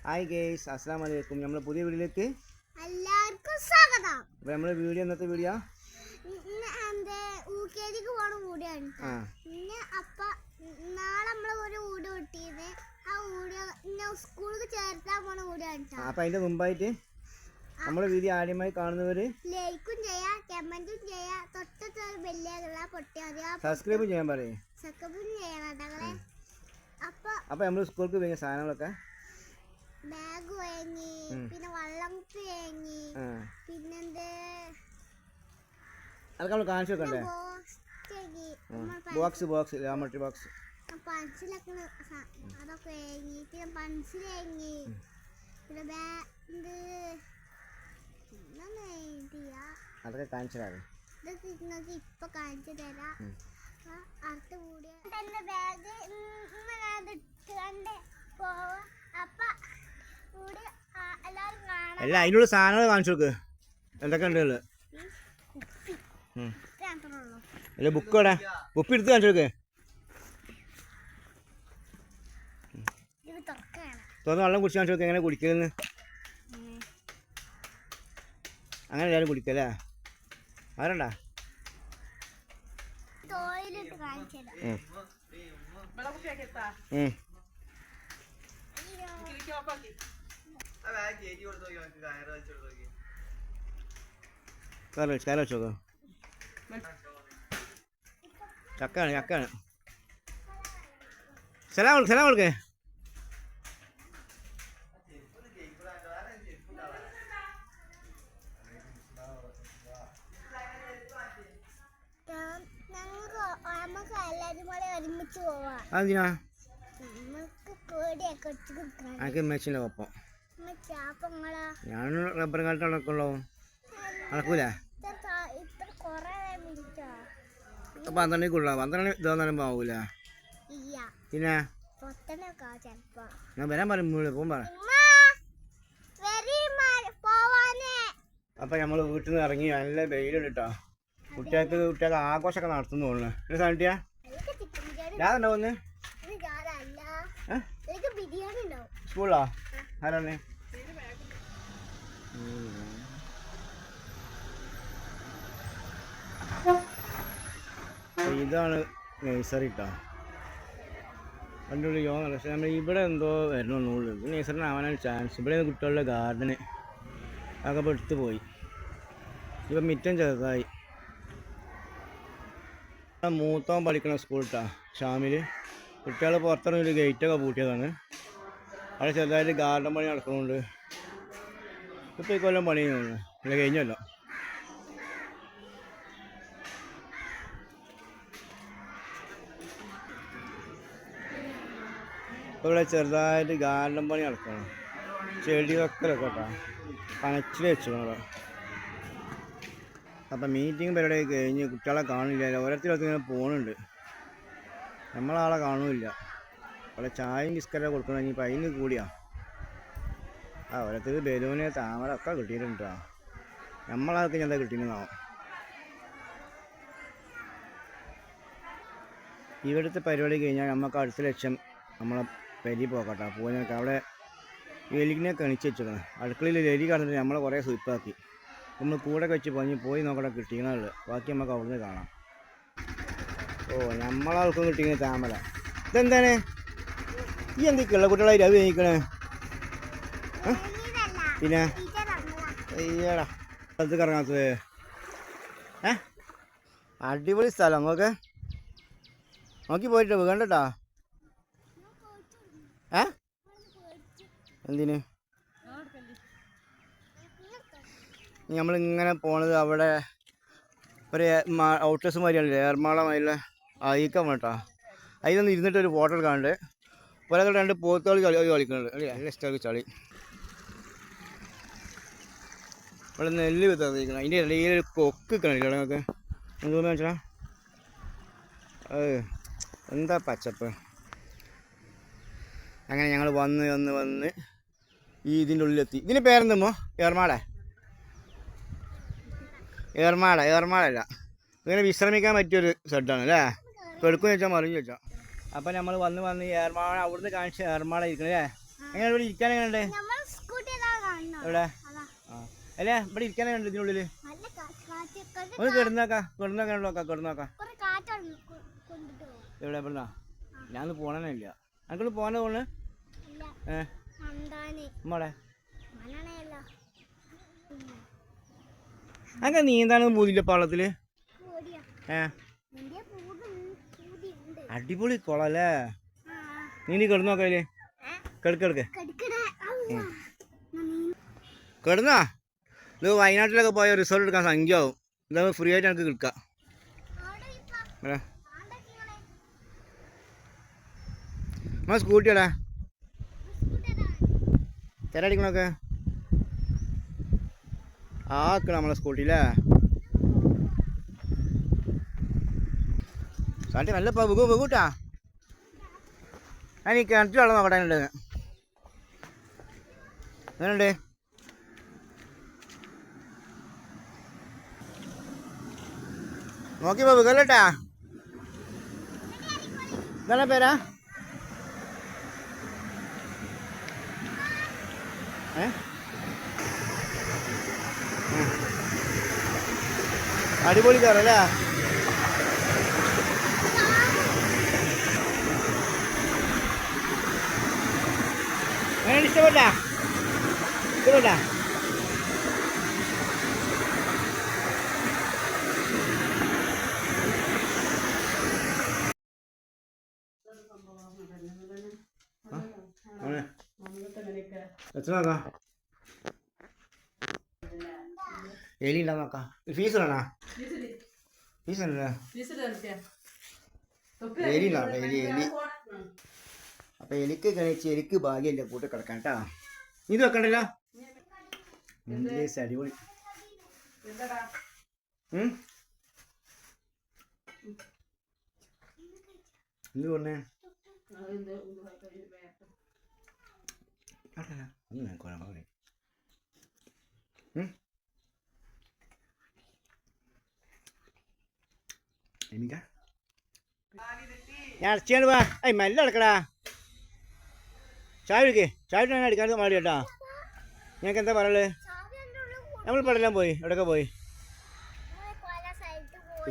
Hi guys, അസ്സലാമു അലൈക്കും. നമ്മുടെ പുതിയ വീഡിയോയിലേക്ക് എല്ലാവർക്കും സ്വാഗതം. അപ്പോൾ നമ്മുടെ വീഡിയോ ഇന്നത്തെ വീഡിയോ ഊക്കേരിക്ക് പോണ വീഡിയോയാണ്. നാളെ നമ്മള് ഒരു വീഡിയോ കിട്ടിയത് ആ വീഡിയോ സ്കൂളിൽ ചേർത്താൻ പോണ വീഡിയോയാണ്. അപ്പോൾ അതിൻ്റെ മുമ്പായിട്ട് നമ്മുടെ വീഡിയോ ആദ്യമായി കാണുന്നവർ ലൈക്കും ചെയ്യാ, കമന്റും ചെയ്യാ, തൊട്ടടുത്ത ബെല്ലുള്ള പൊട്ടിയാ സബ്സ്ക്രൈബ് ചെയ്യാൻ പറയും. സബ്സ്ക്രൈബ് ചെയ്യണം. അപ്പോൾ നമ്മൾ സ്കൂൾക്ക് വേങ്ങിയ സാധനങ്ങളൊക്കെ ബാഗ് വാങ്ങി, പിന്നെ വള്ളം വാങ്ങി, പിന്നെന്ത് അതൊക്കെ നമ്മൾ കാണിച്ചു വെക്കണ്ടേ? ബോക്സ് ലാമട്രി ബോക്സ് പൻസിലൊക്കെ അതൊക്കെ വാങ്ങി, പിന്നെ പൻസിൽ വാങ്ങി, പിന്നെ അതൊക്കെ കാണിച്ചു തരാം. ഇതൊക്കെ നിങ്ങൾക്ക് ഇപ്പൊ കാണിച്ചു തരാം. അടുത്ത കൂടിയ ബാഗ് പോവാ. അപ്പൊ അല്ല, അതിനുള്ള സാധനങ്ങൾ കാണിച്ചു കൊടുക്ക്. എന്തൊക്കെ ഉണ്ട് അല്ല ബുക്ക് ഇവിടെ ബുക്ക് എടുത്ത് കാണിച്ചു കൊടുക്ക്. തുറന്ന് വെള്ളം കുടിച്ച് കാണിച്ചു കൊടുക്കുക. എങ്ങനെ കുടിക്കലെന്ന് അങ്ങനെ എല്ലാവരും കുടിക്കല്ലേ? ആരണ്ടാ കയറി വെച്ചോക്കോ. ചക്കാണ് സലാം കൊടുക്കേ. അതെന്തിനാ? എനിക്ക് മെച്ചിൻ്റെ ഒപ്പം ഞാൻ റബ്ബർ കാലത്ത് നടക്കുള്ളൂ. നടക്കൂല. 12 12 ഇതൊന്നും ആവൂല. പിന്നെ ഞാൻ വരാൻ പറയും. പോകാൻ പറ. അപ്പം നമ്മൾ വീട്ടിൽ നിന്ന് ഇറങ്ങി നല്ല വെയിലുണ്ട് കേട്ടോ. കുട്ടികൾക്ക് ആഘോഷമൊക്കെ നടത്തുന്നു തോന്നുന്നു. പിന്നെ സാധിക്കാ ഞാനുണ്ടോ ഒന്ന് സ്കൂളിലാ? ആരാണ്? ഇതാണ് നഴ്സറി കേട്ടോ. കണ്ടുള്ളൂ യോഗ. പക്ഷേ നമ്മൾ ഇവിടെ എന്തോ വരണമെന്നുള്ളൂ. നഴ്സറിന് ആവാനാണ് ചാൻസ്. ഇവിടെ കുട്ടികളുടെ ഗാർഡന് അതൊക്കെ ഇപ്പോൾ എടുത്തു പോയി. ഇപ്പം മിറ്റം ചെറുതായി. മൂത്തവൻ പഠിക്കണ സ്കൂൾ കേട്ടോ, ഷാമിൽ. കുട്ടികൾ പുറത്തിറങ്ങി ഗേറ്റൊക്കെ പൂട്ടിയതാണ്. അവിടെ ചെറുതായിട്ട് ഗാർഡൻ പണി നടക്കുന്നുണ്ട്. ഇപ്പോൾ ഈ കൊല്ലം പണി ചെയ്യുന്നു. അല്ല കഴിഞ്ഞല്ലോ. ഇപ്പോൾ ഇവിടെ ചെറുതായിട്ട് ഗാർഡൻ പണി നടക്കണം. ചെടി വെക്കലൊക്കെ കേട്ടോ കണച്ചിൽ വെച്ചിട്ടുണ്ട്. അപ്പം മീറ്റിംഗ് പരിപാടി കഴിഞ്ഞ് കുട്ടികളെ കാണില്ല. ഓരോരുത്തരൊക്കെ ഇങ്ങനെ പോകുന്നുണ്ട്. നമ്മളാളെ കാണുന്നില്ല. അവിടെ ചായയും ബിസ്ക്കറ്റൊക്കെ കൊടുക്കണം. ഇനിയിപ്പോൾ അതിന് കൂടിയാ ഓരോരുത്തർ ബലൂന് താമര ഒക്കെ കിട്ടിയിട്ടുണ്ടോ. നമ്മളാൾക്ക് എന്താ കിട്ടിയെന്നാവും. ഇവിടുത്തെ പരിപാടി കഴിഞ്ഞാൽ നമുക്ക് അടുത്ത ലക്ഷ്യം നമ്മളെ പെരി പോക്കട്ടെ. പോകുന്നതൊക്കെ അവിടെ എലിനെ കണിച്ച് വെച്ചിരിക്കണം. അടുക്കളയിൽ എലി കടന്നിട്ട് നമ്മളെ കുറേ സ്വീപ്പാക്കി. നമ്മൾ കൂടെ വെച്ച് പോയി നോക്കട്ടെ കിട്ടിയണുള്ളൂ. ബാക്കി നമുക്ക് അവിടുന്ന് കാണാം. നമ്മളാൾക്കും കിട്ടിയത് താമര. ഇതെന്താണ് ഈ എന്തൊക്കെയുള്ള കുട്ടികളായിട്ട് അത് കഴിക്കണേ? പിന്നെ അയ്യടാ അത് കറങ്ങാത്തത്. അടിപൊളി സ്ഥലം. നോക്കി പോയിട്ട് വേണ്ടട്ടാ. എന്തിന് നമ്മളിങ്ങനെ പോണത് അവിടെ ഒരു ഔട്ടേഴ്സ് മാതിരിയാണല്ലേ, എറണാകുളമായുള്ള അയക്കാൻ വേണ്ടാ. അതിലൊന്ന് ഇരുന്നിട്ട് ഒരു ഫോട്ടോ കാണുന്നുണ്ട്. ഒരാൾ 2 പോത്തോളി കളിക്കുന്നുണ്ട്. അല്ലേ നല്ല ഇഷ്ടമൊക്കെ ചളി. ഇവിടെ നെല്ല് വിത്തറിയിക്കണം. അതിൻ്റെ ഇടയിൽ ഒരു കൊക്ക് കാണില്ല നിങ്ങൾക്ക്. എന്തോന്ന് വെച്ചാൽ എന്താ പച്ചപ്പ്. അങ്ങനെ ഞങ്ങൾ വന്ന് ഈ ഇതിൻ്റെ ഉള്ളിലെത്തി. ഇതിന് പേരെന്തുമ്പോ? ഏർമാടല്ല. ഇങ്ങനെ വിശ്രമിക്കാൻ പറ്റിയൊരു സെഡാണ് അല്ലേ? ഇപ്പോൾ എടുക്കുമെന്ന് വെച്ചാൽ മറിഞ്ഞു വെച്ചാൽ. അപ്പം നമ്മൾ വന്ന് ഏർമാട അവിടുന്ന് കാണിച്ച ഏർമാട ഇരിക്കണല്ലേ? എങ്ങനെ ഇവിടെ ഇരിക്കാൻ എങ്ങനെയുണ്ട്? നമ്മൾ സ്കൂട്ടി കാണണം. എവിടെ? അതാ. ആ അല്ലേ ഇവിടെ ഇരിക്കാൻ എങ്ങനെയുണ്ട് ഇതിനുള്ളിൽ? നല്ല കാറ്റ് ഒന്ന് കിടന്നോക്കാം കിടന്നോക്കാം. കുറെ കാറ്റാണ് കൊണ്ടിട്ട് പോകും. എവിടെ എവിടുന്നാ? ഞാനൊന്ന് പോണേ ഇല്ല. അനക്കൊന്ന് പോകാൻ തോന്നുന്നു. ഇല്ല. മണ്ടാനെ. അമ്മടെ മണണയല്ല. അങ്ങനെ നീന്താനൊന്നും പോതില്ല പാളത്തില്. ഓടിയാ. നിന്റെ പൂതിയുണ്ട്. അടിപൊളി കുളല്ലേ? നീ കിടന്നോക്കല്ലേ? കിടക്ക് കിടന്നാ. ഇത് വയനാട്ടിലൊക്കെ പോയ റിസോർട്ട് എടുക്കാൻ സംഖ്യ ആവും. ഇതാ ഫ്രീ ആയിട്ട് എനിക്ക് കിടക്കാം. നമ്മളെ സ്കൂട്ടിയാടാ തിരടിക്കണൊക്കെ ആക്കണം നമ്മളെ സ്കൂട്ടിയില്ലേ? സാണ്ടി നല്ല വെകൂട്ടാ. ഞാൻ ഈ കിണറ്റിൽ വെള്ളം നോക്കട്ടാനുണ്ട്. അങ്ങനെയുണ്ട്. നോക്കി വെക്കല്ലേട്ടാ. എന്താണ് പേരാ? അടിപൊളി കാറല്ലേ? അങ്ങനെ ഇഷ്ടപ്പെട്ടാ? എത്ര നോക്കാം? എലി ഉണ്ടാ നോക്കാം. ഫീസ് വേണോ? ഫീസ് ഉണ്ടല്ലേ? എലി ഉണ്ടാവട്ടെ. എലി അപ്പൊ എലിക്ക് കഴിച്ച് എലിക്ക് ഭാഗ്യമില്ല കൂട്ടി കിടക്കാൻ കേട്ടാ. ഇത് വെക്കണ്ടല്ലോ. അടിപൊളി. എന്ത് പറഞ്ഞേ? ഞാൻ അടച്ചാണ് വാ. മെല്ലെ അടക്കടാ. ചായ അടിക്കാൻ മാറി കേട്ടാ. ഞങ്ങൾക്ക് എന്താ പറയുള്ളത്? നമ്മൾ പടെല്ലാം പോയി. എവിടെയൊക്കെ പോയി?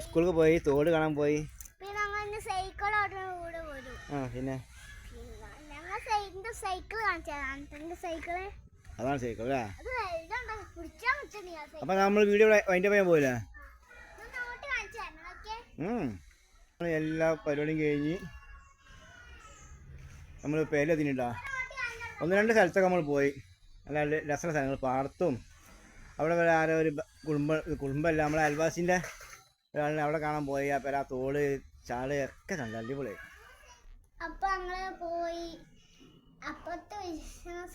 സ്കൂളിൽ പോയി, തോട് കാണാൻ പോയി. പിന്നെ അതാണ് സൈക്കിൾ അല്ലേ? അപ്പൊ നമ്മൾ വീഡിയോ അതിൻ്റെ പോയാൻ പോയില്ലേ? എല്ലാ പരിപാടിയും കഴിഞ്ഞ് നമ്മൾ പേരെത്തിണ്ടാ. 1-2 സ്ഥലത്തൊക്കെ നമ്മൾ പോയി. നല്ല രസമുള്ള സ്ഥലങ്ങൾ, പാടത്തും അവിടെ വരെ ആരോ ഒരു കുടുംബമല്ല നമ്മളെ അയൽവാസിൻ്റെ ഒരാളിനെ അവിടെ കാണാൻ പോയി. ആ പേരാ തോട് ചാട് ഒക്കെ കണ്ട അടിപൊളിയായി. അപ്പൊ ഞങ്ങള് പോയി. അപ്പത്തെ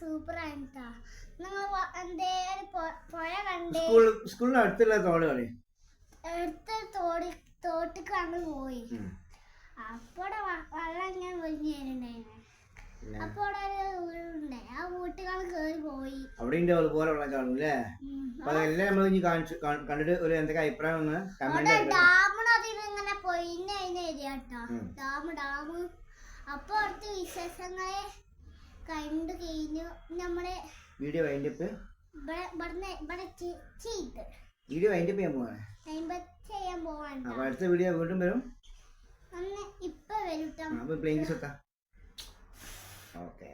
സൂപ്പറായിട്ടാ. പുഴ കണ്ടേ. സ്കൂളിന് അടുത്തുള്ള തോട് കളി തോട്ടിക്ക് ഞങ്ങൾ പോയി. അപ്പോടെ വെള്ളം ഇങ്ങനെ ഒഴിഞ്ഞിട്ടുണ്ടായിരുന്നു. അപ്പൊ അവിടെ ഒരു വീടുണ്ട്. ആ വീട്ടുകാർ കേറി പോയി. അവിടെ അതുപോലെ വെള്ളം കാണൂല്ലേ? അപ്പൊ അതെല്ലാം നമ്മൾ ഇനി കണ്ടിട്ട് ഒരു എന്തൊക്കെ അഭിപ്രായം ഒന്ന് ഡാമിനതിലിങ്ങനെ പൊയിന്നേരിയാട്ടോ. ഡാം അപ്പൊ അടുത്ത വിശേഷങ്ങളെ കണ്ടു കഴിഞ്ഞു. നമ്മുടെ വീഡിയോ വൈൻഡപ്പ് ചെയ്യാൻ പോവാൻ. അടുത്ത വീഡിയോ വീണ്ടും വരും. ഇപ്പൊ വരും. Playing okay.